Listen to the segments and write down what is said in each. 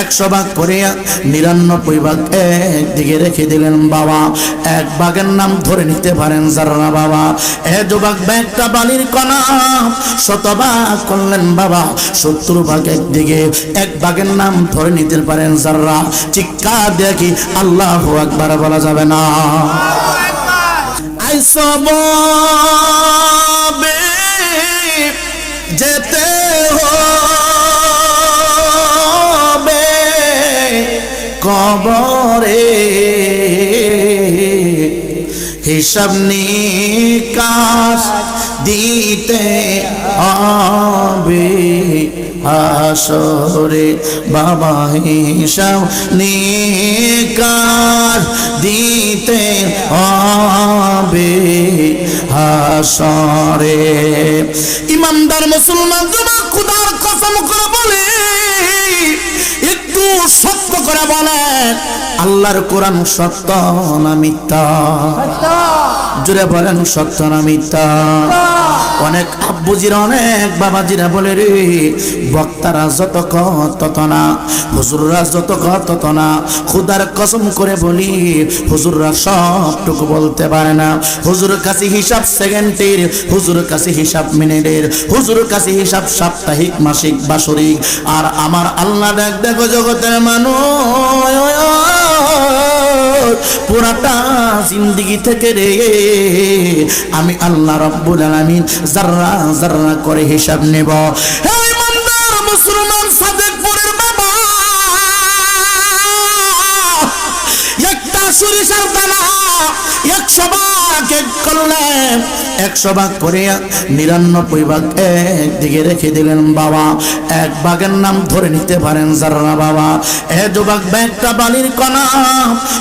100 ভাগ করে 99 ভাগ একদিকে রেখে দিলেন বাবা। এক ভাগের নাম ধরে নিতে পারেন যাররা বাবা। যুবক একটা বালির কণা 100 ভাগ করলেন বাবা, 70 ভাগ একদিকে, এক ভাগের নাম ধরে নিতে পারেন যাররা। চিৎকার দেখি আল্লাহু আকবার বলা যাবে না? আইসবে যেতে হবে কবরে, হিসাব নিকাশ দিতে হবে হাসরে বাবা, হিসাব নিকাশ দিতে হবে হাসরে। ইমানদার মুসলমান যুবক খোদার কসম করে বলে, একটু সত্য করে বলেন, আল্লাহর কোরআন সত্য না মিথ্যা? জোরে বলেন, সত্য না মিথ্যা? অনেক আব্বুজিরা অনেক বাবাজিরা বলে রে, বক্তারা যত কত তত না, হুজুররা যত কত তত না। খোদার কসম করে বলি, হুজুররা সবটুকু বলতে পারে না। হুজুরের কাছে হিসাব সেকেন্ডের, হুজুরের কাছে হিসাব মিনিটের, হুজুরের কাছে হিসাব সাপ্তাহিক, মাসিক, বাৎসরিক। আর আমার আল্লাহ দেখ দেখো জগতের মানুষ পুরাটা জিন্দেগি থেকে রে আমি আল্লাহ রাব্বুল আলামিন যাররা যাররা করে হিসাব নেব। হে ইমানদার মুসলমান সাদেকপুরের বাবা, একটা সরিষার দানা 100 ভাগ করলে 100 ভাগ করে 99 ভাগ একদিকে রেখে দিলেন বাবা। এক ভাগের নাম ধরে নিতে পারেন যাররা বাবা। যুবক একটা বালির কণা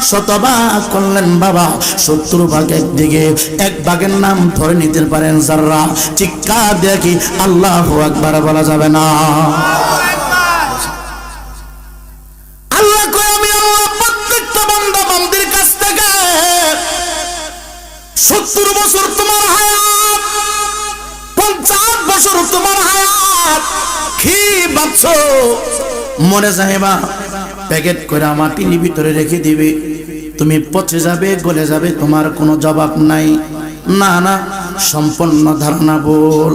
100 ভাগ করলেন বাবা, 70 ভাগ একদিকে, এক ভাগের নাম ধরে নিতে পারেন যাররা। চিৎকার দেখি আল্লাহু আকবার বলা যাবে না? আল্লাহ কয়, আমি আল্লাহ প্রত্যেকটা বান্দা বান্দির কাছ থেকে 70 বছর তোমার হায়াত, 50 বছর তোমার হায়াত, কি ভাবছো মরে যাইবা প্যাকেট করে মাটির ভিতরে রেখে দিবে, তুমি পচে যাবে, গলে যাবে, তোমার কোনো জবাব নাই। না না, সম্পূর্ণ ধারণা ভুল।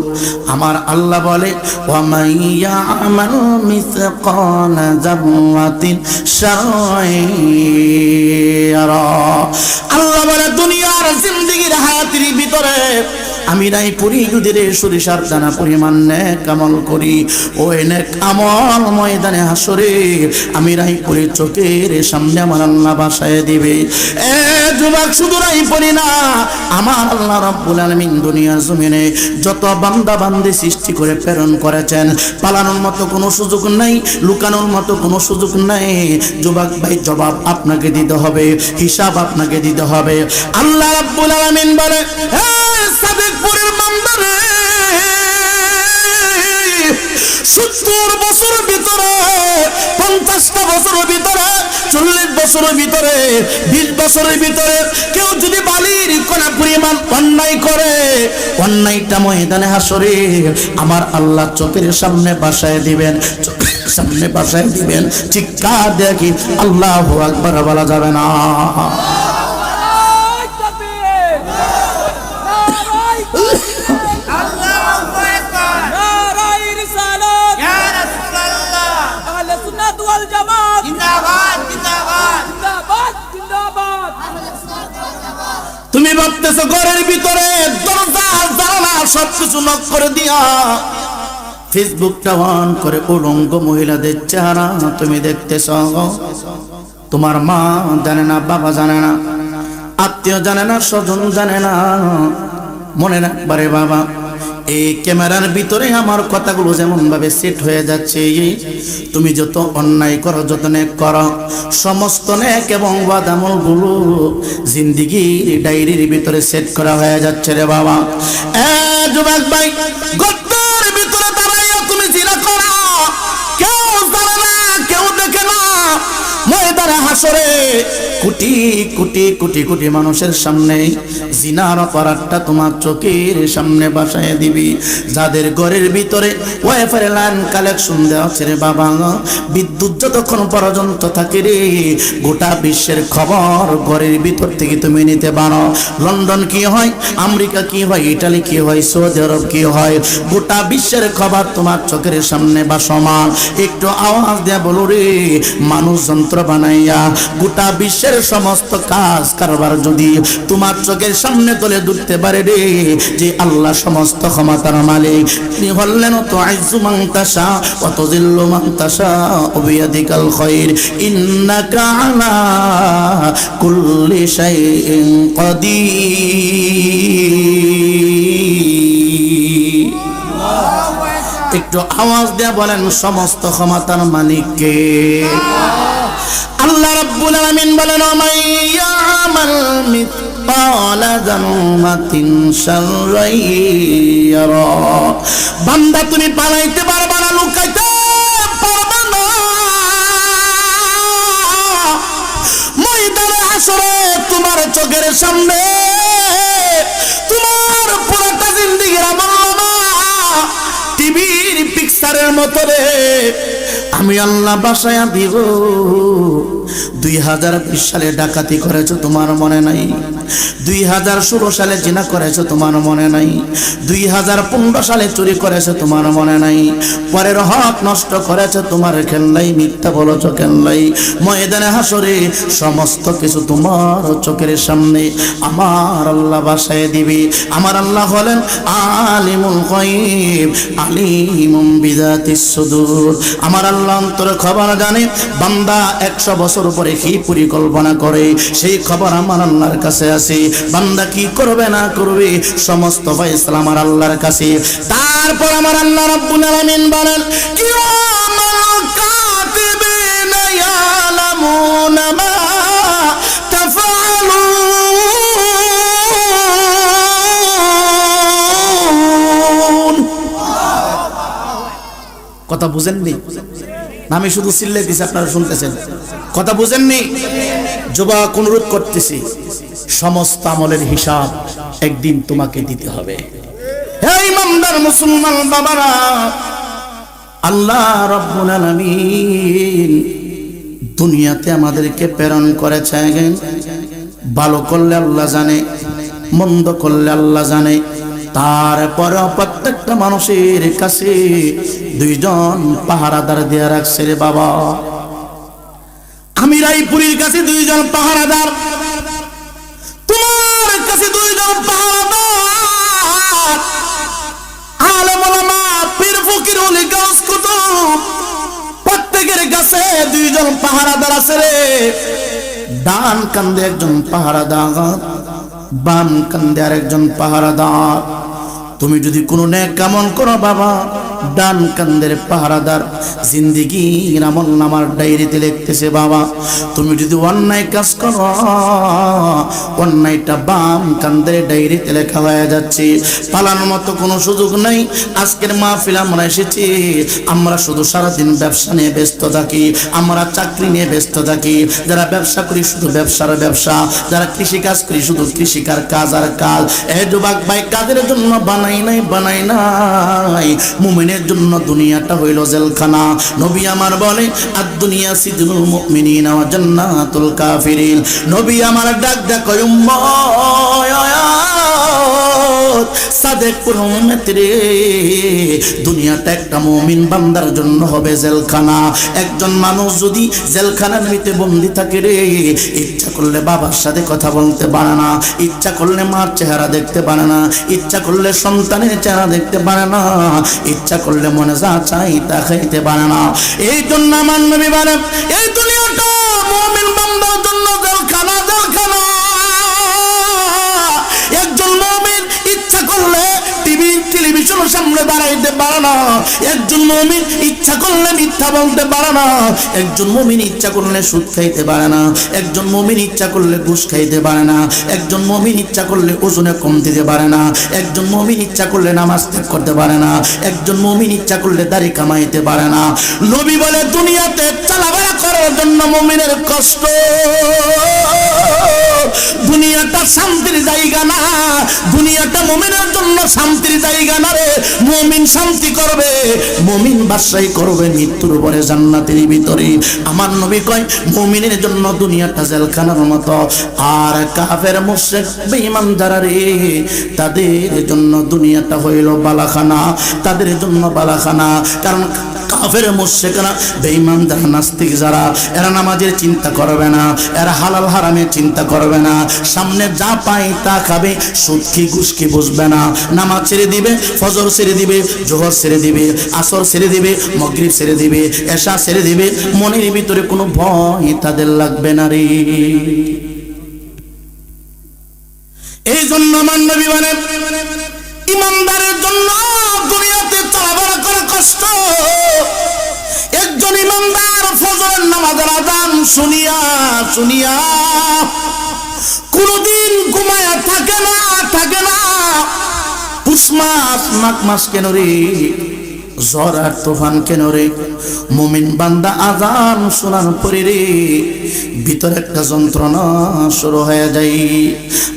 আমার আল্লাহ বলে, ওয়া মাইয়া আমানু মিসকালা যাররাতিন শাররা। আল্লাহ বলে, দুনিয়ার জিন্দেগির হায়াতের ভিতরে আমি নাই করি যদি রে সরিষার দানা পরিমাণ নেক আমল করি, ওই নেক আমল ময়দানে হাসরে আমি রাই করি চোখের সামনে আমার আল্লাহ বাসায় দিবে। যুবক শুধু রাই পড়ি না, আমার আল্লাহ রাব্বুল আলামিন দুনিয়ার জমিনে যত বান্দা বান্দি সৃষ্টি করে প্রেরণ করেছেন, পালানোর মতো কোনো সুযোগ নাই, লুকানোর মতো কোনো সুযোগ নাই। যুবক ভাই, জবাব আপনাকে দিতে হবে, হিসাব আপনাকে দিতে হবে। আল্লাহ রাব্বুল আলামিন বলে, সাদেকপুরের বান্দারে 70 বছরের ভিতরে, 50টা বছরের ভিতরে, 40 বছরের ভিতরে, 20 বছরের ভিতরে কেউ যদি বালির কণা পরিমাণ অন্যায় করে, অন্যায়টা ময়দানে হাসরে আমার আল্লাহ চোখের সামনে বাসায় দিবেন, চোখের সামনে বাসায় দিবেন। চিৎকার দেখি আল্লাহু আকবার বলা যাবে না? তুমি ভাবতেছো ঘরের ভিতরে দরজা জানালা সবকিছু লক করে দিয়া ফেসবুকটা অন করে উলঙ্গ মহিলাদের চেহারা তুমি দেখতেছ। তোমার মা জানে না, বাবা জানে না, আত্মীয় জানে না, স্বজন জানে না। মনে রাখবারে বাবা, এই ক্যামেরার ভিতরে আমার কথাগুলো যেমন ভাবে সেট হয়ে যাচ্ছে, তুমি যত অন্যায় করো, যত নেক করো, সমস্ত নেক এবং বদ আমলগুলো জিন্দেগির ডায়েরির ভিতরে সেট করা হয়ে যাচ্ছে রে বাবা। যুবক ভাই, গর্তের ভিতরে দাঁড়াইয়া তুমি জিনা করো, কেউ জানে না, কেউ দেখে না, ময়দানে হাসরে কোটি কোটি কোটি কোটি মানুষের সামনে জিনার অপরাধটা তোমার চোখের সামনে বাসায় দিবি। যাদের ঘরের ভিতরে ওয়াইফাই লাইন কালেকশন দেওয়া আছে রে বাবা, বিদ্যুৎ যতক্ষণ পর্যন্ত থাকে রে, গোটা বিশ্বের খবর ঘরের ভিতর থেকে তুমি নিতে পারো। লন্ডন কি হয়, আমেরিকা কি হয়, ইটালি কি হয়, সৌদি আরব কি হয়, গোটা বিশ্বের খবর তোমার চোখের সামনে বাসমান। একটু আওয়াজ দেয়া বলো রে, মানুষ যন্ত্র বানাইয়া গোটা বিশ্বের সমস্ত কাজ কারবার যদি তোমার চোখের সামনে তুলে ধরতে পারে রে, যে আল্লাহ সমস্ত ক্ষমতার মালিক, তিনি বললেন তো আইজু মান তাশা ওয়া তুযিল্লু মান তাশা বিয়াদিকাল খায়র ইন্নাকা আলা কুল্লি শাইইন কাদির। একটু আওয়াজ দিয়ে বলেন সমস্ত ক্ষমতার মালিক কে? আল্লাহ রাব্বুল আলামিন বলেন মাইয়ামাল মিসকালা যাররাতিন শাররান ইয়ারা। বান্দা তুমি পালাইতে পারবা না, লুকাইতে পারবা না। ময়দানে হাসরে তোমার চোখের সামনে তোমার পুরোটা জিন্দেগির আমলনামা টিভির পিকচারের মতো রে আমি আল্লাহ বাসায়া দিব। 2020 সালে ডাকাতি করেছো তোমার মনে নাই, 2016 সালে জিনা করেছো তোমার মনে নাই, 2015 সালে চুরি করেছো তোমার মনে নাই, পরের হক নষ্ট করেছো তোমার খেয়াল নাই, মিথ্যা বলেছো খেয়াল নাই। ময়দানে হাসরে সমস্ত কিছু তোমার চোখের সামনে আমার আল্লাহ বাসায় দিবি। আমার আল্লাহ হলেন আলিমুল গায়ব আলিমুম বিযাতিস সুদূর। আমার আল্লাহ অন্তরের খবর জানে। বান্দা 100 বছর পরে কি পরিকল্পনা করে সেই খবর আমার আল্লাহর কাছে আছে। বান্দা কি করবে না করবে সমস্ত ফয়সালা আমার আল্লাহর কাছে। তারপর আমার আল্লাহ রাব্বুল আলামিন বলেন কিরামান কাতিবিনা ইয়ালামুনা মা তাফআলুন। কথা বুঝেননি? আমি শুধু চিল্লাই দিছি, আপনারা শুনতেছেন, কথা বুঝেননি? যুবক অনুরোধ করতেছি, সমস্ত আমলের হিসাব একদিন তোমাকে দিতে হবে। হে ইমানদার মুসলমান বাবারা, আল্লাহ রাব্বুল আলামিন দুনিয়াতে আমাদেরকে প্রেরণ করেছেন। ভালো করলে আল্লাহ জানে, মন্দ করলে আল্লাহ জানে। তারপরে প্রত্যেকটা মানুষের কাছে 2 জন পাহারাদার দিয়ে রাখছে রে বাবা। আমি রায়পুরীর কাছে 2 জন পাহারাদার, তোমার কাছে 2 জন পাহারাদার। আলেম ওলামা পীর ফকির ওলি গাউস কুতুব প্রত্যেকের কাছে 2 জন পাহারাদার আছে রে। ডান কান্দে একজন পাহারাদার, বাম কান্দে আরেকজন পাহারাদার। তুমি যদি কোনো নেক কামল করো বাবা, ডান কান্দের পাহারাদার জিন্দেগির আমলনামার ডায়েরিতে লিখতেছে বাবা। তুমি যদি অন্যায় কাজ করো, অন্যায়টা বাম কান্দের ডায়েরিতে লেখা হয়ে যাচ্ছে। পালানোর মতো কোনো সুযোগ নাই। আজকের মাহফিল আমরা এসেছি, আমরা শুধু সারাদিন ব্যবসা নিয়ে ব্যস্ত থাকি, আমরা চাকরি নিয়ে ব্যস্ত থাকি। যারা ব্যবসা করি শুধু ব্যবসার ব্যবসা, যারা কৃষি কাজ করি শুধু কৃষিকার কাজ আর কাজ। এই যুবক ভাই, কাদের জন্য বানাই নাই। মুমিনের জন্য দুনিয়াটা হইল জেলখানা। নবী আমার বলে আদ দুনিয়া সিজনুল মুমিনিনা ওয়া জান্নাতুল কাফিরিন। নবী আমার ডাক দেখো উম্মত সাদেকুল উম্মত রে, দুনিয়াটা একটা মুমিন বান্দার জন্য হবে জেলখানা। একজন মানুষ যদি জেলখানার ভিতরে বন্দী থাকে রে, ইচ্ছা করলে বাবার সাথে কথা বলতে পারে না, ইচ্ছা করলে মার চেহারা দেখতে পারে না, ইচ্ছা করলে সন্তানের চেহারা দেখতে পারে না, ইচ্ছা করলে মনে যা চাই তা খাইতে পারে না। এই জন্য আমার নবী বলেন এই দুনিয়াটা মুমিন বান্দার জন্য জেলখানা, জেলখানা। একজন মুমিন ইচ্ছা করলে টেলিভিশনের সামনে সামনে দাঁড়াইতে পারে না। একজন মুমিন ইচ্ছা করলে মিথ্যা বলতে পারে না। একজন মুমিন ইচ্ছা করলে সুদ খাইতে পারে না। একজন মুমিন ইচ্ছা করলে ঘুষ খাইতে পারে না। একজন মুমিন ইচ্ছা করলে ওজনে কম দিতে পারে না। একজন মুমিন ইচ্ছা করলে নামাজ ত্যাগ করতে পারে না। একজন মুমিন ইচ্ছা করলে দাড়ি কামাইতে পারে না। নবী বলে দুনিয়াতে চলাফেরা করার জন্য মুমিনের কষ্ট। দুনিয়াটা শান্তির জায়গা না। দুনিয়াটা মুমিনের জন্য শান্তির জায়গা না রে। মুমিন শান্তি করবে, মুমিন বাদশাহী করবে মৃত্যুর পরে জান্নাতের ভিতরে। আমার নবী কয় মুমিনের জন্য দুনিয়াটা জেলখানার মতো, আর কাফের মুশরিক বেঈমান যারা রে তাদের জন্য দুনিয়াটা হইল বালাখানা। তাদের জন্য বালাখানা। কারণ কাফের মুশরিকরা বেঈমান যারা নাস্তিক যারা এরা নামাজের চিন্তা করবে না, এরা হালাল হারামের চিন্তা করবে না। সামনে যা পায় তা খাবে, সুদ কি ঘুষ কি বুঝবে না। নামাজ ছেড়ে দিবে, ফজর ছেড়ে দিবে, জোহর ছেড়ে দিবে, আসর ছেড়ে দিবে, মাগরিব ছেড়ে দিবে, এশা ছেড়ে দিবে। মনের ভিতরে কোনো ভয় তাদের লাগবে না রে। এই জন্য আমার নবী বলেন ইমানদারের জন্য দুনিয়াতে চলাফেরা করা কষ্ট। একজন ইমানদার ফজরের নামাজের আযান শুনিয়া শুনিয়া কোনদিন ঘুমায়া থাকে না। পুষ মাস মাঘ মাস কেন রে, ঝড় আর তুফান কেন রে? মুমিন বান্দা আযান শোনার পরে রে ভিতরে একটা যন্ত্রণা শুরু হয়ে যায়।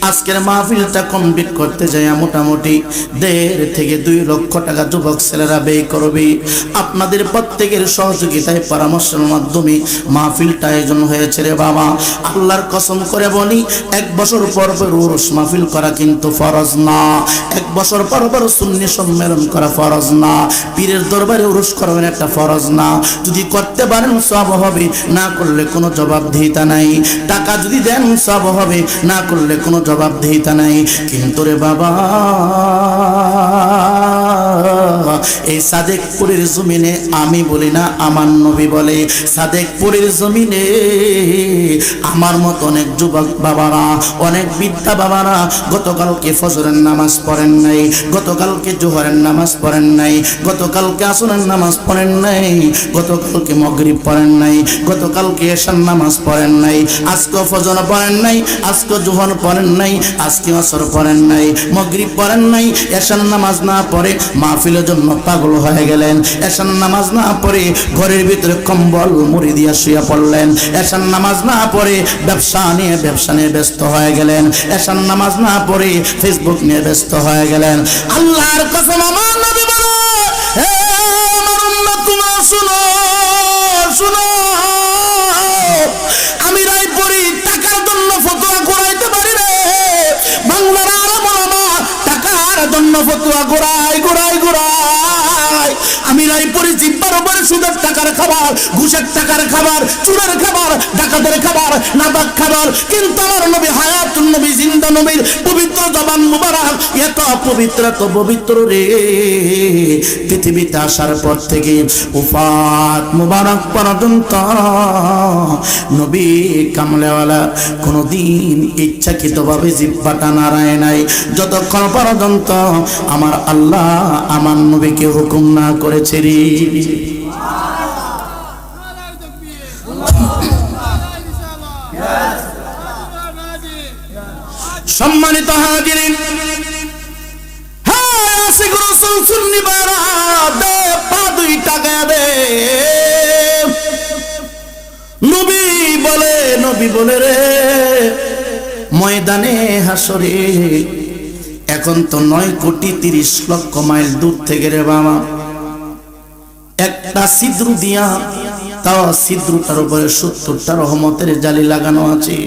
আজকের মাহফিলটা কমপ্লিট করতে যায় মোটামুটি 1.5 থেকে 2 লক্ষ টাকা যুবক ছেলেরা ব্যয় করবে। আপনাদের প্রত্যেকের সহযোগিতায় পরামর্শের মাধ্যমে মাহফিলটা আয়োজন হয়েছে রে বাবা। আল্লাহর কসম করে বলি 1 বছর পর পর উরুস মাহফিল করা কিন্তু ফরজ না। 1 বছর পর পর সুন্নি সম্মেলন করা ফরজ না। পীরের দরবারে উরুস করবেন একটা ফরজ না। যদি করতে পারেন সওয়াব হবে, না করলে কোনো জবাবদিহিতা নাই। টাকা যদি দেন সওয়াব হবে, না করলে কোনো জবাবদিহিতা নাই। কিন্তু রে বাবা এই সাদেকপুরের জমিনে আমি বলি না, আমার নবী বলে সাদেকপুরের জমিনে আমার মত অনেক যুবক বাবারা, অনেক বিদ্যা বাবারা গতকালকে ফজরের নামাজ পড়েন নাই, গতকালকে জোহরের নামাজ পড়েন নাই, গতকালকে আসরের নামাজ পড়েন নাই, গতকালকে মাগরিব পড়েন নাই, গতকালকে এশার নামাজ পড়েন নাই, আজকে ফজর পড়েন নাই, আজকে জোহর পড়েন নাই, আজকে আসর পড়েন নাই, মাগরিব পড়েন নাই। এশার নামাজ না পড়ে মাহফিলের জন্য পাগল হয়ে গেলেন। এশার নামাজ না পড়ে ঘরের ভিতরে কম্বল মুড়ি দিয়া শুয়ে পড়লেন। এশার নামাজ না পড়ে ব্যবসা নিয়ে ব্যস্ত হয়ে গেলেন। এশার নামাজ না পড়ে ফেসবুক নিয়ে ব্যস্ত হয়ে গেলেন। আল্লাহর কসম আমার নবী বলে হে আমার উম্মত তোমরা শুনো শুনো, আমি রায়পুরি টাকার জন্য ফতোয়া ঘুরাইতে পারি রে। বাংলার আরব ওলামা টাকার জন্য ফতোয়া ঘুরাই। আমি রায়পুরি জিব্বার উপরে সুদের টাকার খাবার, ঘুষের টাকার খাবার, চুরের খাবার, ডাকাতের খাবার, নাবাক খাবার। কিন্তু আমার নবী হায়াতুন নবী জিন্দা নবীর পবিত্র জবান মুবারক এত পবিত্র রে। পৃথিবীতে আসার পর থেকে উফাত মুবারক পর্যন্ত নবী কামলেওয়ালা কোনদিন ইচ্ছাকৃতভাবে জিহ্বাটা নাড়ায় নাই, যতক্ষণ পর্যন্ত আমার আল্লাহ আমার নবীকে হুকুম না করেছে রে। সম্মানিত হাজিরিন, হ্যাঁ আশিক রাসূল সুন্নি বারা দে পা 2 টাকা দে। নবী বলে রে ময়দানে হাসরে এখন তো 9,30,00,000 মাইল দূর থেকে রে বাবা একটা ছিদ্র দিয়া, তাও ছিদ্রটার উপরে 70টা রহমতের জালি লাগানো আছে।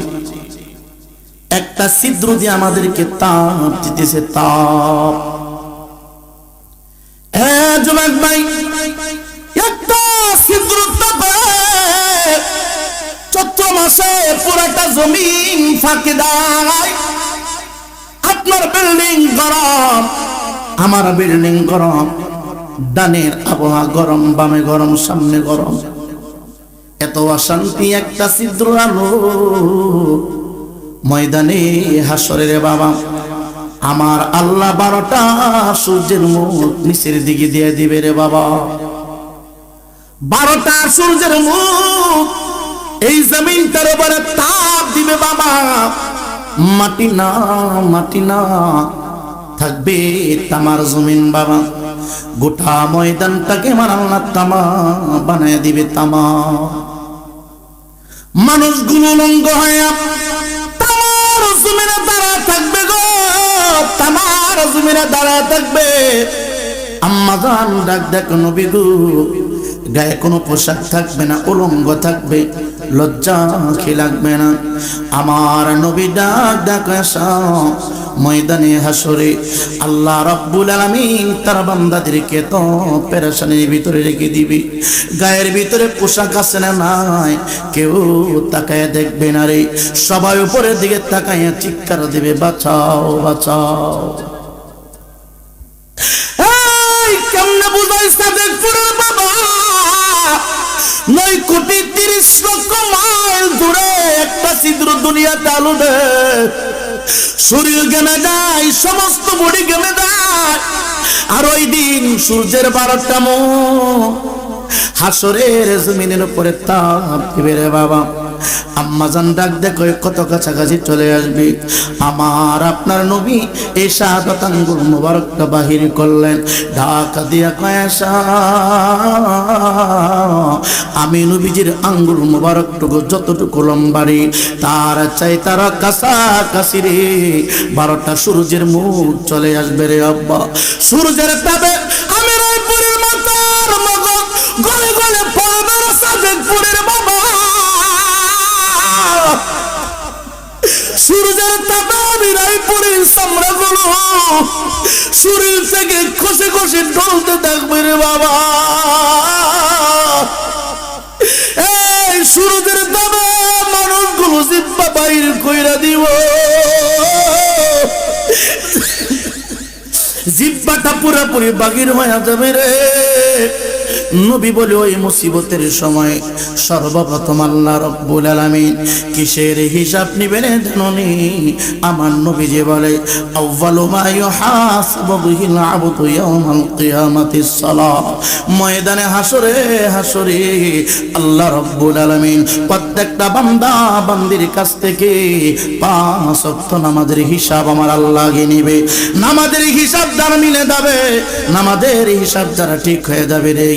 একটা ছিদ্র দিয়ে আমাদেরকে তাপ দিতেছে, তাপ। যুবক ভাই একটা ছিদ্র তাপে চৈত্র মাসে পুরাটা জমিন ফাঁকি দেয়। আপনার বিল্ডিং গরম, আমার বিল্ডিং গরম, ডানের আবহাওয়া গরম, বামে গরম, সামনে গরম, এত অশান্তি। একটা ছিদ্র আলো ময়দানে হাসরে রে বাবা আমার আল্লাহ 12টা সূর্যের মুখ নিচের দিকে দিয়ে দিবে রে বাবা। 12টা সূর্যের মুখ এই জমিনটার উপরে তাপ দিবে বাবা। মাটি না থাকবে তামার জমিন বাবা। গোটা ময়দানটাকে আমার আল্লাহ তামা বানায় দিবে তামা। মানুষগুলো উলঙ্গ হয়ে তামার জমিনে দাঁড়ায় থাকবে গো, তামার জমিনে দাঁড়ায় থাকবে। আম্মা জান ডাক দেখো নবী গো, গায়ে কোনো পোশাক থাকবে না, উলঙ্গ থাকবে, লজ্জা কি লাগবে না? আমার নবী ডাক দেখো ময়দানে হাসরে আল্লাহ রাব্বুল আলামিন তার বান্দাদেরকে তো পেরেশানির ভিতরে রেখে দিবে। গায়ের ভিতরে পোশাক আছে না নাই কেউ তাকায় দেখবে না রে। সবাই উপরের দিকে তাকায় চিৎকার দিবে, বাঁচাও বাঁচাও। কেমনে বুঝাই সাদেকপুরের বাবা? 9,30,00,000 মাইল দূরে একটা ছিদ্র দুনিয়াতে আলো দেয়, শরীর গেমে যায়, সমস্ত বডি গেমে যায়। আর ওই দিন সূর্যের 12টা মুখ হাসরের জমিনের উপরে তাপ দিবে রে বাবা। আম্মা জান ডাক দেখো কত কাছাকাছি চলে আসবে। আমার আপনার নবী এই শাহাদাত আঙ্গুল মুবারকটা বাহির করলেন, ঢাকা দিয়া কয়েশা আমি নবীজির আঙ্গুল মুবারকটুকু যতটুকু লম্বারি তার চাই তার কাছাকাছি রে 12টা সূর্যের মুখ চলে আসবে রে আব্বা। সূর্যের তাপে আমি রায়পুরের মাতার মগজ গলে গলে পড়বে সাদেকপুরের বাবা। সূর্যের তাপে আমি রায়পুরের চামড়াগুলো শরীর থেকে খসে খসে ঢলতে থাকবে রে বাবা। এই সূর্যের তাপে মানুষগুলো জিব্বা বাইর কইরা দিব, জিব্বাটা পুরোপুরি বাগির হয়ে যাবে রে। নবী বলে ওই মুসিবতের সময় সর্বপ্রথম আল্লাহ রাব্বুল আলামিন কিসের হিসাব নিবেন জানেন? আমার নবীজি বলে আউয়ালু মা ইউহাসাবু বিহিল আবদু ইয়াউমাল কিয়ামাতিস সালাহ। ময়দানে হাসরে আল্লাহ রাব্বুল আলামিন প্রত্যেকটা বান্দা বান্দির কাছ থেকে 5 ওয়াক্ত নামাজের হিসাব আমার আল্লাহ নিবে। নামাজের হিসাব যারা মিলে যাবে, নামাজের হিসাব যারা ঠিক হয়ে যাবে রে,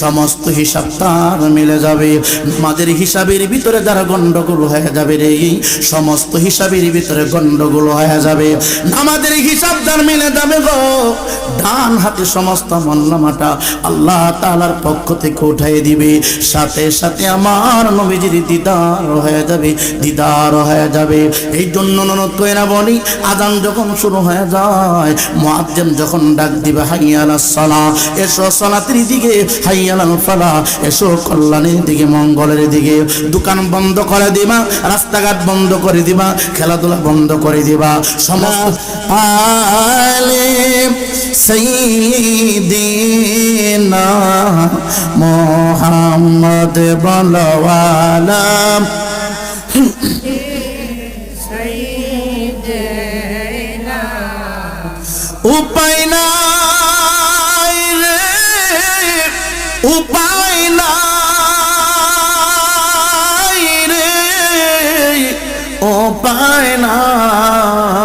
সমস্ত হিসাব তার মিলে যাবে। নামাজের হিসাবের ভিতরে যারা গন্ডগোল হয়ে যাবে রে, সমস্ত হিসাবের ভিতরে গন্ডগোল হয়ে যাবে। নামাজের হিসাব যার মিলে যাবে গো, ডান হাতে সমস্ত আমলনামাটা আল্লাহ তাআলার পক্ষ থেকে উঠাই দিবে। সাথে সাথে আমার নবীজির দিদার হয়ে যাবে, দিদার হয়ে যাবে। এই জন্য ননদ কইরা বলি, আযান যখন শুরু হয়ে যায়, মুয়াজ্জিন যখন ডাক দিবে হাইয়া আলাস সালাহ, এসো সালাতের দিকে, হাইয়া আলাল ফালাহ, এসো কল্যাণের দিকে, মঙ্গলের দিকে। দোকান বন্ধ করে দিবা, রাস্তাঘাট বন্ধ করে দিবা, খেলাধুলা বন্ধ করে দিবা। সমস্ত আলিম সাইয়্যিদিনা মুহাম্মদ বলওয়ালা উপায় নাই রে, উপায় নাই রে, উপায় নাই।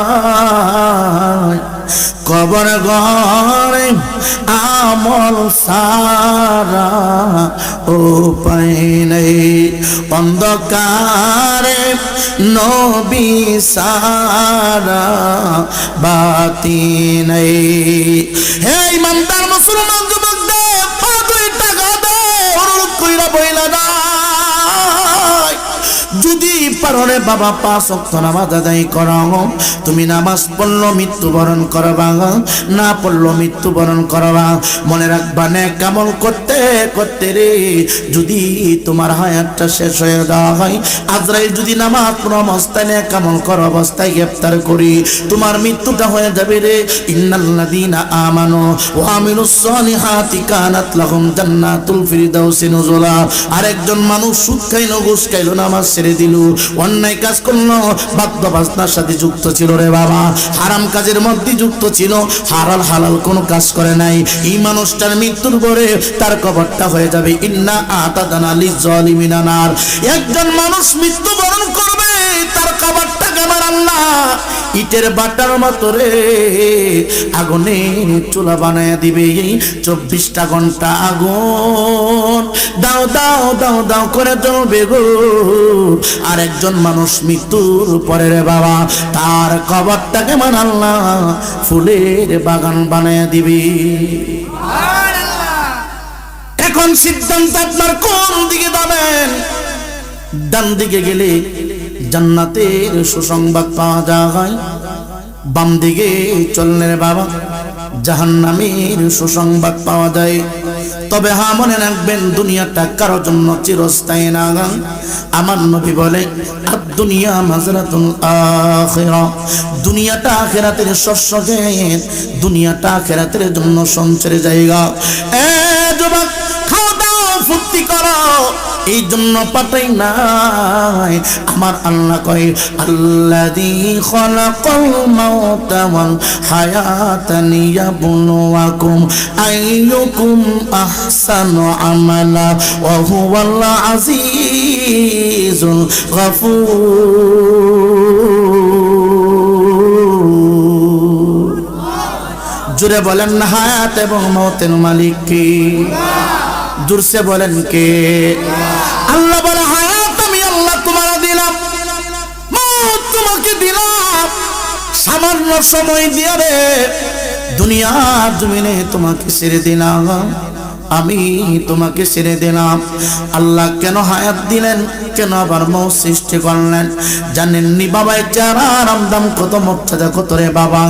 কবর ঘরে আমল সারা উপায় নেই, অন্ধকারে নবী সারা বাতি নেই। হে ইমানদার মুসলমান যুবকদের, 2 টাকা দাও, অনুরোধ কইরা বইলা না। যদি পারলে বাবা 5 ওয়াক্ত নামাজ আদায় করো, তুমি নামাজ পড়লো মৃত্যুবরণ করবা, না পড়লো মৃত্যুবরণ করবা। মনে রাখবা নেক আমল করতে করতে রে যদি তোমার হায়াতটা শেষ হয়ে দেওয়া হয়, আজরাইল যদি নামাজ পড়ো অবস্থায় নেক আমল করো অবস্থায় গ্রেফতার করি, তোমার মৃত্যুটা হয়ে যাবে রে। ইন্নাল্লাযীনা আমানু ওয়া আমিলুস সালিহাতি কানাত লাহুম জান্নাতুল ফিরদাউসি নুজুলা। আরেকজন মানুষ সুদ খাইলো, ঘুষ খাইলো, নামাজ ছেড়ে দিল, অন্যায় কাজ করলো, বাদ্য বাজনার সাথে যুক্ত ছিল রে বাবা, হারাম কাজের মধ্যে যুক্ত ছিল, হালাল কোনো কাজ করে নাই, এই মানুষটার মৃত্যুর পরে তার কবরটা হয়ে যাবে ইন্না আতাদানা লিজ্জালিমিনা নার। একজন মানুষ মৃত্যুবরণ করবে, তার কবরটাকে আমার আল্লাহ ইটের বাটার মতো রে আগুনে চুলা বানায় দিবে। 24টা ঘন্টা আগুন দাও দাও দাও দাও করে জ্বলবে গো। আর একজন মানুষ মৃত্যুর পরে রে বাবা, তার কবরটাকে মান আল্লাহ ফুলের বাগান বানায় দিবে। এখন সিদ্ধান্ত আপনার, কোন দিকে যাবেন? ডান দিকে গেলে জান্নাতের সুসংবাদ পাওয়া যায়, বাম দিকে চললে রে বাবা জাহান্নামের সুসংবাদ পাওয়া যায়। তবে হ্যাঁ, মনে রাখবেন দুনিয়াটা কারোর জন্য চিরস্থায়ী না। আমার নবী বলে আদ-দুনিয়া মাজরাতুল আখিরা, দুনিয়াটা আখিরাতের শস্য ক্ষেত, দুনিয়াটা আখিরাতের জন্য সঞ্চয়ের জায়গা। যুবক, খাও দাও ফুর্তি করো, এই জন্য পাঠাই নাই। আমার আল্লাহ কয় আল্লাযী খালাকাল মাউতা ওয়াল হায়াতা লিয়াবলুয়াকুম আইয়ুকুম আহসানু আমালা ওয়া হুয়াল আজিজুল গফুর। জোরে বলেন না, হায়াত এবং মওতের মালিক কে? জোরসে বলেন কে? আল্লাহ বলে হায়াত আমি আল্লাহ তোমার দিলাম, মওত তোমাকে দিলাম, সামান্য সময় দিয়ে রে দুনিয়ার জমিনে তোমাকে ছেড়ে দিলাম, আমি তোমাকে ছেড়ে দিলাম। আল্লাহ কেন হায়াত দিলেন, কেন আবার মওত সৃষ্টি করলেন জানেননি বাবা? এটার আরাম দাম কত, মর্যাদা কত রে বাবা।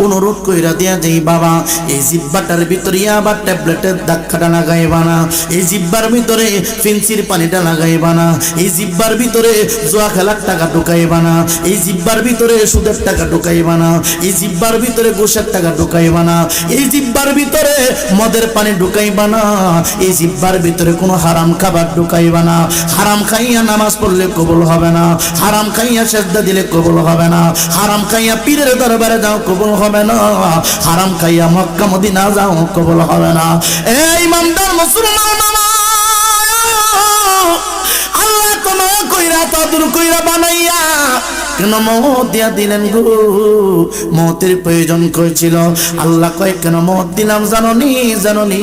অনুরোধ কইরা দিয়া দেই বাবা, এই জিব্বাটার ভিতরে আবার ট্যাবলেটের ধাক্কাটা লাগাইবা না, এই জিব্বার ভিতরে ফেন্সির পানিটা লাগাইবা না, এই জিব্বার ভিতরে জুয়া খেলার টাকা ঢুকাইবা না, এই জিব্বার ভিতরে সুদের টাকা ঢুকাইবা না, এই জিব্বার ভিতরে ঘুষের টাকা ঢুকাইবা না, এই জিব্বার ভিতরে মদের পানি ঢুকাইবা না, এই জিব্বার ভিতরে কোনো হারাম খাবার ঢুকাইবা না। হারাম খাইয়া নামাজ পড়লে কবুল হবে না, হারাম খাইয়া সেজদা দিলে কবুল হবে না, হারাম খাইয়া পীরের দরবারে যাও কবুল হবে না, হারাম খাইয়া মক্কা মদিনা যাও কবুল হবে না। এই ইমানদার মুসলমান, আল্লাহ তোমা কইরা তাদুর কইরা বানাইয়া কেন মওত দিয়া দিলেন গো? মওতের প্রয়োজন কইছিল, আল্লাহ কয় কেন মওত দিলাম জাননি? জাননি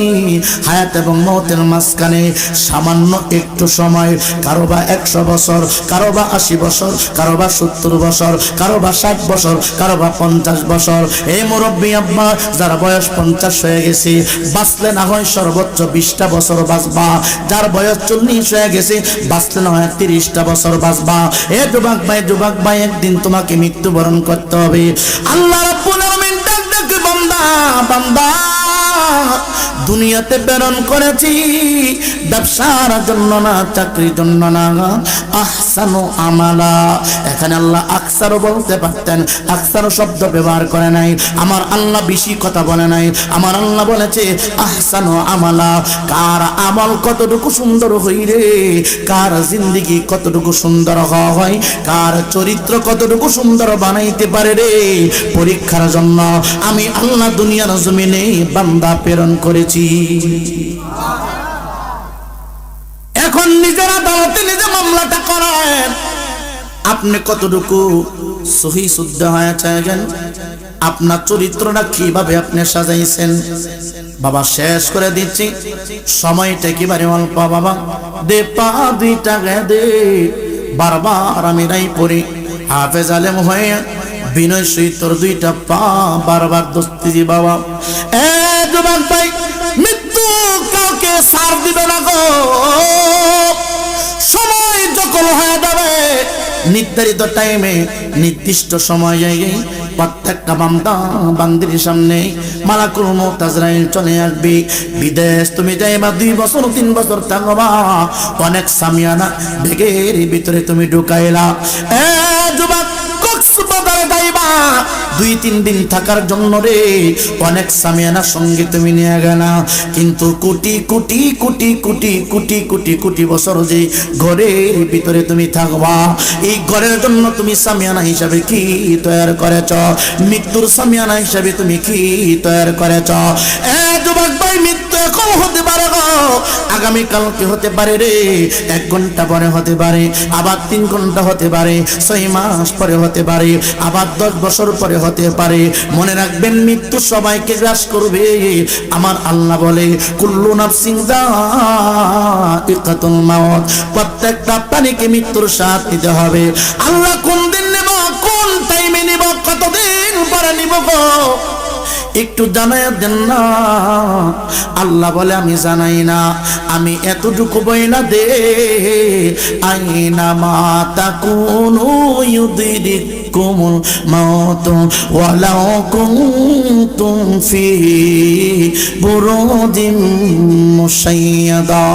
হায়াত এবং মওতের মাঝখানে সামান্য একটু সময়, কারো বা 100 বছর, কারো বা 80 বছর, কারো বা 70 বছর, কারো বা 60 বছর, কারো বা 50 বছর। এই মুরব্বী আব্বা যার বয়স 50 হয়ে গেছে, বাঁচলে না হয় সর্বোচ্চ 20টা বছর বাঁচবা, যার বয়স 40 হয়ে গেছে বাঁচলে না হয় 30টা বছর বাঁচবা। এ যুবক ভাই, যুবক ভাই, একদিন তোমাকে মৃত্যুবরণ করতে হবে। আল্লাহ রাব্বুল আলামিন ডাক ডাকে বান্দা, বান্দা দুনিয়াতে প্রেরণ করেছি ব্যবসার জন্য না, চাকরির জন্য না, আহসানু আমালা। এখানে আল্লাহ আকসারও বলতে পারতেন, আকসারও শব্দ ব্যবহার করে নাই। আমার আল্লাহ বেশি কথা বলে নাই, আমার আল্লাহ বলেছে আহসানু আমালা। কার আমল কতটুকু সুন্দর হইরে, কার জিন্দেগি কতটুকু সুন্দর হয়, কার চরিত্র কতটুকু সুন্দর বানাইতে পারে রে, পরীক্ষার জন্য আমি আল্লাহ দুনিয়ার জমিনে বান্দা প্রেরণ করেছি। এখন নিজের আদালতে নিজে মামলাটা করেন, আপনি কতটুকু সহি শুদ্ধ হয়েছেন, আপনার চরিত্রটা কিভাবে আপনি সাজাইছেন। বাবা শেষ করে দিচ্ছি, সময়টা একেবারে অল্প বাবা। দে পা 2টা দে, বারবার আমি নাই পড়ি, হাফেজ আলেম হয়ে বিনয় সহিত 2টা পা বারবার দস্তিজি বাবা। এ যুবক ভাই, মৃত্যু কাউকে সার দিবে না গো। সময় যখন হয়ে যাবে নির্ধারিত টাইমে, নির্দিষ্ট সময়ে প্রত্যেকটা বান্দা বান্দির সামনে মালাকুল মউত আজরাইল চলে আসবে। বিদেশ তুমি যাইবা 2 বছর 3 বছর থাকবা, অনেক সামিয়ানা ব্যাগের ভিতরে তুমি ঢুকাইলা। এ যুবক, কক্সবাজারে যাইবা 2-3 দিন থাকার জন্য রে অনেক সামিয়ানা সঙ্গে তুমি নিয়ে গেলা, কিন্তু কোটি কোটি কোটি কোটি কোটি কোটি কোটি বছর যে ঘরের ভিতরে তুমি থাকবা, এই ঘরের জন্য তুমি সামিয়ানা হিসাবে কি তৈরি করেছ? মৃত্যুর সামিয়ানা হিসাবে তুমি কি তৈরি করেছ? যুবক ভাই, মৃত্যু এখন হতে পারে গো, আগামী কালকে হতে পারে রে, 1 ঘন্টা পরে হতে পারে, আবার 3 ঘন্টা হতে পারে, 6 মাস পরে হতে পারে, আবার 10 বছর পরে হতে পারে। মনে রাখবেন, মৃত্যু সবাইকে গ্রাস করবে। আমার আল্লাহ বলে, কুল্লু নাফসিন যায়িকাতুল মাউত, প্রত্যেকটা প্রাণীকে মৃত্যুর স্বাদ নিতে হবে। আল্লাহ কোন দিন নেব, কোন টাইমে নিব, কতদিন পরে নিব গো, একটু জানাই দেন না। আল্লাহ বলে, আমি জানাই না, আমি এতটুকু বইলা দে, আইনা মা তাকুনু ইউদরিকুমুল মাউত ওয়ালাউ কুনতুম ফি বুরুদিন মুশাইয়াদা।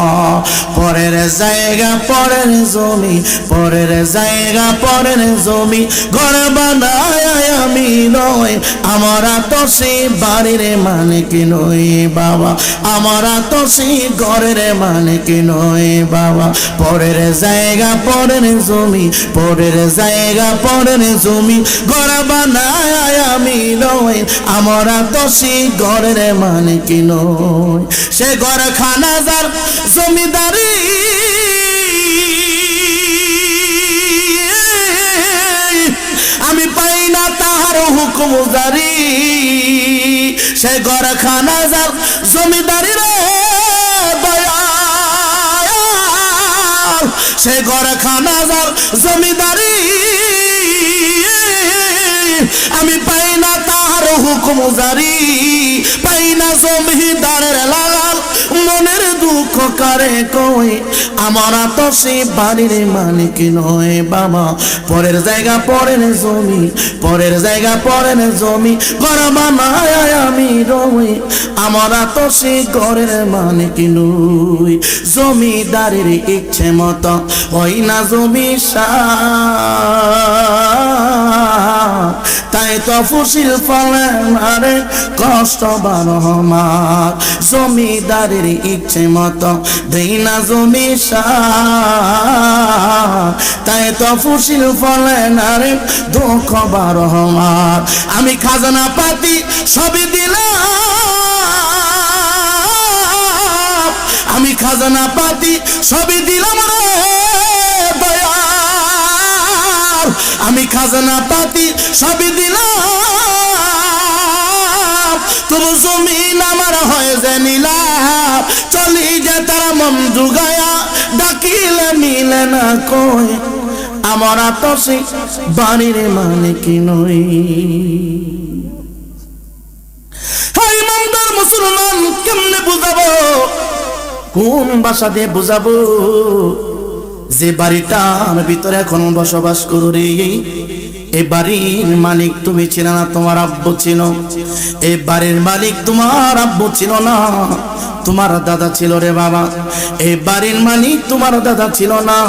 পরের জায়গা পরের জমি, পরের জায়গা পরের জমি, ঘর বানায় আমি নয়, আমরা তো সেই বাড়ির মালিক নই বাবা, আমরা তো সেই ঘরের মালিক নই বাবা। পরের জায়গা পরের জমি, পরের জায়গা পরের জমি, ঘর বানায় আমি নই, আমরা তো সেই ঘরের মালিক নই। সে ঘর খানা যার জমিদারি, আমি পাই না তাহার হুকুম জারি। সে ঘর খানা যার জমিদারি রে দয়াল, সে ঘর খানা যার জমিদারি, আমি পাই না তাহার হুকুম জারি, পাই না জমিদারের লাগাল, মনের দুঃখ কারে কই, আমরা তো সেই বাড়ির মালিক নয় বাবা। পরের জায়গা পরের জমি, পরের জায়গা পরের জমি, ঘর বানায় আমি রই, আমরা তো সেই ঘরের মালিক নই। জমিদারের ইচ্ছে মতো হই না জমি তাই তো ফুসিল ফলে মারে কষ্ট 12 মাস। জমিদারের ইচ্ছে মতো দেই না জমি তাই তো ফুসিল ফলে নারে দুঃখ 12 মাস। আমি খাজনা পাতি সবই দিলাম, আমি খাজনা পাতি সবই দিলাম রে দয়াল, আমি খাজনা পাতি সবই দিলাম, তবু জমিন আমার হয় যে নিলাম। চলি যে তারা মন জুগায়া ডাকিলে মিলে না কই, আমরা তো সেই বাড়ির মালিক নই। ইমানদার মুসলমান কেমনে বুঝাবো, কোন ভাষা দিয়ে বুঝাবো যে বাড়িটার ভিতরে এখন বসবাস করো রে, এই বাড়ির মালিক তুমি ছিল না, তোমার আব্বু ছিল। এই বাড়ির মালিক তোমার আব্বু ছিল না, তোমার দাদা ছিল রে বাবা। এই বাড়ির মালিক তোমার দাদা ছিল না,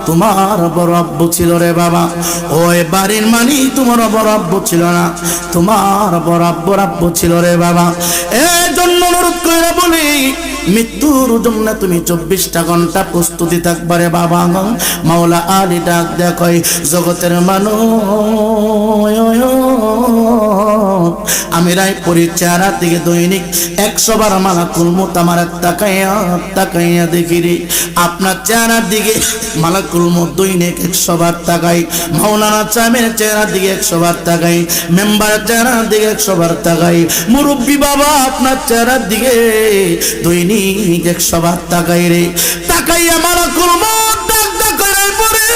তোমার বড় আব্বু ছিল রে বাবা। ওই বাড়ির মালিক তোমার বড় আব্বু ছিল না, তোমার বড় আব্বুর আব্বু ছিল রে বাবা। এই জন্য অনুরোধ করে বলি, মৃত্যুর জন্য তুমি 24টা ঘন্টা প্রস্তুতি থাকবারে বাবা। মাওলা আলী ডাক দেখই, জগতের মানুষ আমি রায়পুরের চেহারা দিকে দৈনিক 100 বার মালাকুল মউত আমার তাকাইয়া দেখি রে। আপনার চেহারার দিকে মালাকুল মউত দৈনিক 100 বার তাকাই, মাওলানা সাহেবের চেহারার দিকে 100 বার তাকাই, মেম্বারের চেহারার দিকে 100 বার তাকাই, মুরব্বী বাবা আপনার চেহারার দিকে দৈনিক 100 বার তাকাই রে। তাকাইয়া মালাকুল মউত ডাক করে পড়ে,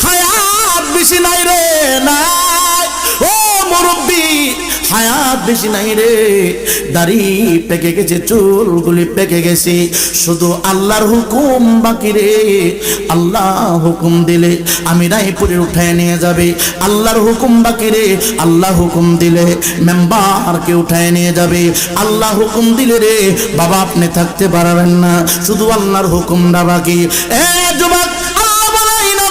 হায়াত বেশি নাই রে, নাই ও মুরব্বী, হায়াত বেশি নাই রে। দাড়ি পেকে গেছে, চুলগুলি পেকে গেছে, শুধু আল্লাহর হুকুম বাকি রে। আল্লাহ হুকুম দিলে আমি রায়পুরে উঠায় নিয়ে যাবে, আল্লাহর হুকুম বাকি রে। আল্লাহ হুকুম দিলে মেম্বারকে উঠায় নিয়ে যাবে, আল্লাহ হুকুম দিলে রে বাবা আপনি থাকতে পারবেন না, শুধু আল্লাহর হুকুমটা বাকি। যুবক আল্লাহ বলাই না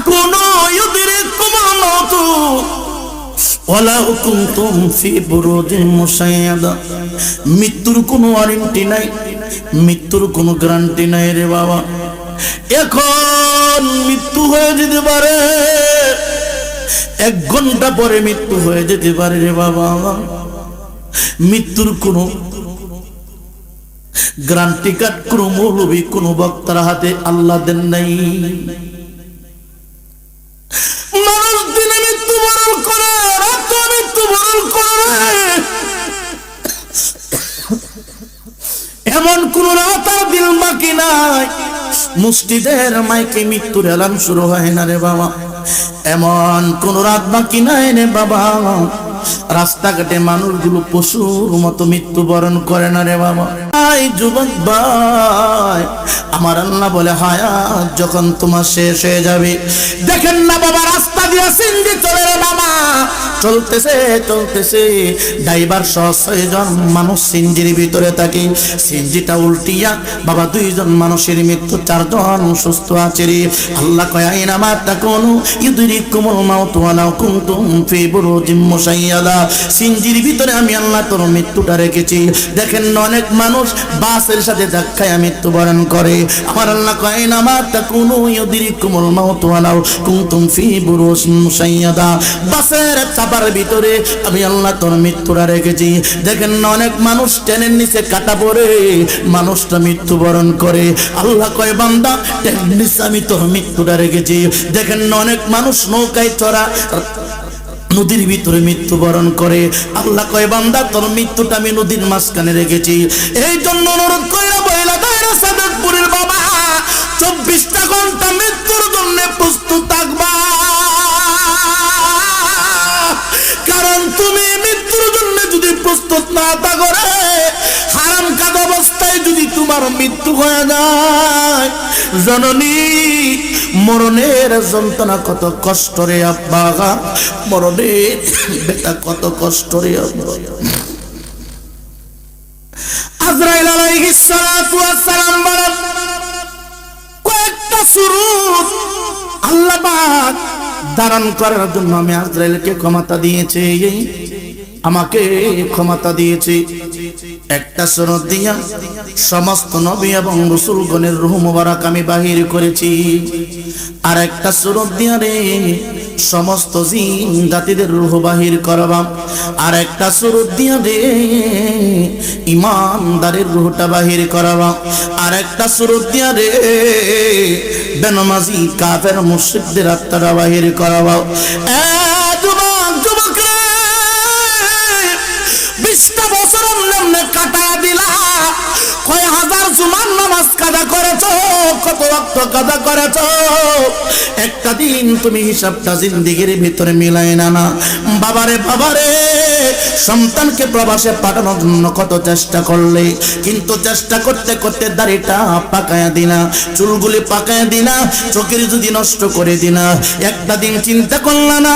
তাকুনু ইউদরিকুমুল মাউত ওয়ালা কুনতুম ফি বুরুজিন মুশাইয়াদা। মৃত্যুর কোনো ওয়ারেন্টি নাই, মৃত্যুর কোনো গ্যারান্টি নাই রে বাবা। এখন মৃত্যু হয়ে যেতে পারে, 1 ঘন্টা পরে মৃত্যু হয়ে যেতে পারে রে বাবা। মৃত্যুর কোনো গ্যারান্টি কার্ড কোনো মৌলবী কোনো বক্তার হাতে আল্লাহ দেন নাই। মানুষ দিনে মৃত্যুবরণ করে, রাতে মৃত্যুবরণ করে, এমন কোন রাত আর দিন বাকি নাই মসজিদের মাইকে মৃত্যুর এলান শুরু হয় না রে বাবা। এমন কোন রাত বাকি নাই রে বাবা রাস্তাঘাটে মানুষগুলো পশুর মতো মৃত্যুবরণ করে না রে বাবা। আই যুবক ভাই, আমার আল্লাহ বলে হায়াত যখন তোমার শেষ হয়ে যাবে, দেখেন না বাবা রাস্তা দিয়ে সিন্ধি চলে রে বাবা, চলতেছে চলতেছে, ড্রাইভার সহ 6 জন মানুষ সিঞ্জির ভিতরে থাকে। সিঞ্জিটা উল্টিয়া বাবা 2 জন মানুষের মৃত্যু, 4 জন সুস্থ আছে রে। আল্লাহ কয় আইনা মা তাকুনু ইউদরিকুমুল মাউত ওয়ালা কুনতুম ফি বুরুজিন মুশাইয়াদা। সিঞ্জির ভিতরে আমি আল্লাহ তোর মৃত্যুটা রেখেছি। দেখেন অনেক মানুষ বাসের সাথে ধাক্কায় মৃত্যুবরণ করে। আমার আল্লাহ কয় আইনা মা তাকুনু ইউদরিকুমুল মাউত ওয়ালা কুনতুম ফি বুরুজিন মুশাইয়াদা। বাসের চাপার ভিতরে আমি আল্লাহ তোর মৃত্যুটা রেখেছি। দেখেন অনেক মানুষ ট্রেনের নিচে কাটা পড়ে মানুষটা মৃত্যুবরণ করে। আল্লাহ কয় বান্দা ট্রেনের নিচে আমি তোর মৃত্যুটা রেখেছি। দেখেন অনেক মানুষ নৌকায় চড়া নদীর ভিতরে মৃত্যুবরণ করে। আল্লাহ কয় বান্দা তোর মৃত্যুটা আমি নদীর মাঝখানে রেখেছি। এই জন্য অনুরোধ কইরা বইলা দায়রা সাদতপুরের বাবা 24টা ঘন্টা মৃত্যুর জন্য প্রস্তুত থাকবা। কারণ তুমি মৃত্যুর জন্য যদি প্রস্তুত না থাকো রে, হারাম কাজ অবস্থায় যদি তোমার মৃত্যু হয়ে যায়, জননী মরণের যন্ত্রণা কত কষ্ট রে আব্বা, মরণের বেটা কত কষ্ট রে আব্বা। আজরাইল আলাইহিস সালাতু ওয়াস সালাম বলেন কয়েকটা সুরুত আল্লাহ পাক ধারণ করার জন্য আমি আজরাইলকে ক্ষমতা দিয়েছি, আমাকে ক্ষমতা দিয়েছি। একটা সুরত দিয়া সমস্ত নবী এবং রাসূলগণের রূহ মুবারক আমি বাহির করেছি। আর একটা সুরত দিয়া রে সমস্ত জিন জাতিদের রূহ বাহির করবা। আর একটা সুরত দিয়া রে ইমানদারের রূহটা বাহির করাবা। আর একটা সুরত দিয়া রে বেনামাজি কাফের মুশরিকদের আত্মাটা বাহির করাবা। যুবক যুবক রে 20টা বছর এমনি কাটায়া দিলা, কয় হাজার জুমার নামাজ কাজা করেছো, কত ওয়াক্ত কাজা করেছো, একটা দিন তুমি হিসাবটা জিন্দেগির ভিতরে মিলাই না। বাবারে বাবারে সন্তানকে প্রবাসে পাঠানোর জন্য কত চেষ্টা করলে, কিন্তু চেষ্টা করতে করতে দাড়িটা পাকায়া দিনা, চুলগুলি পাকায়া দিনা, চোখের যদি নষ্ট করে দিনা। একটা দিন চিন্তা করলা না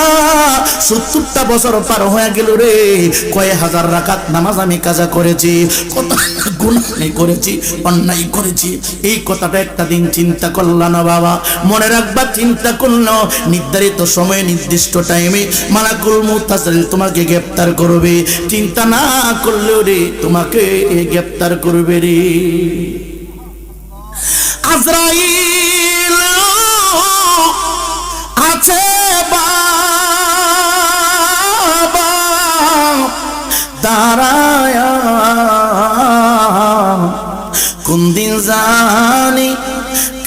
70টা বছর পার হয়ে গেল রে, কয় হাজার রাকাত নামাজ আমি কাজা করেছি, কত গুনাহ করেছি, অন্যায় করেছি। এই কথাটা একটা দিন চিন্তা করলা না বাবা। মনে রাখবা চিন্তা করলো নির্ধারিত সময়ে নির্দিষ্ট টাইমে মালাকুল মউত আজরাইল তোমাকে গ্রেফতার করবে। চিন্তা না করলেও রে তোমাকে গ্রেফতার করবে রে। আজরাইল আছে বাবা দাঁড়ায়া, কোন দিন জানি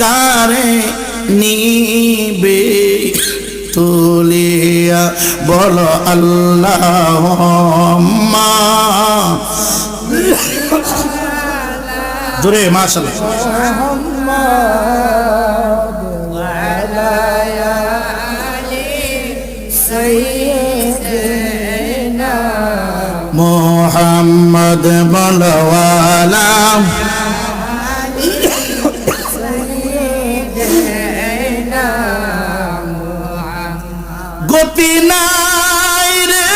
কারে নিবে তুলিয়া, বলো আল্লাহুম্মা জোরে মাশাআল্লাহ। মুহাম্মদ বলো আলা গতি নাই রে,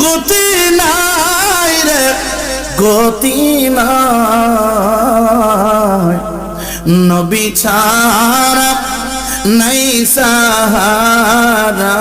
গতি নাই রে, গতি নাই, নবী ছাড়া নাই সাহারা।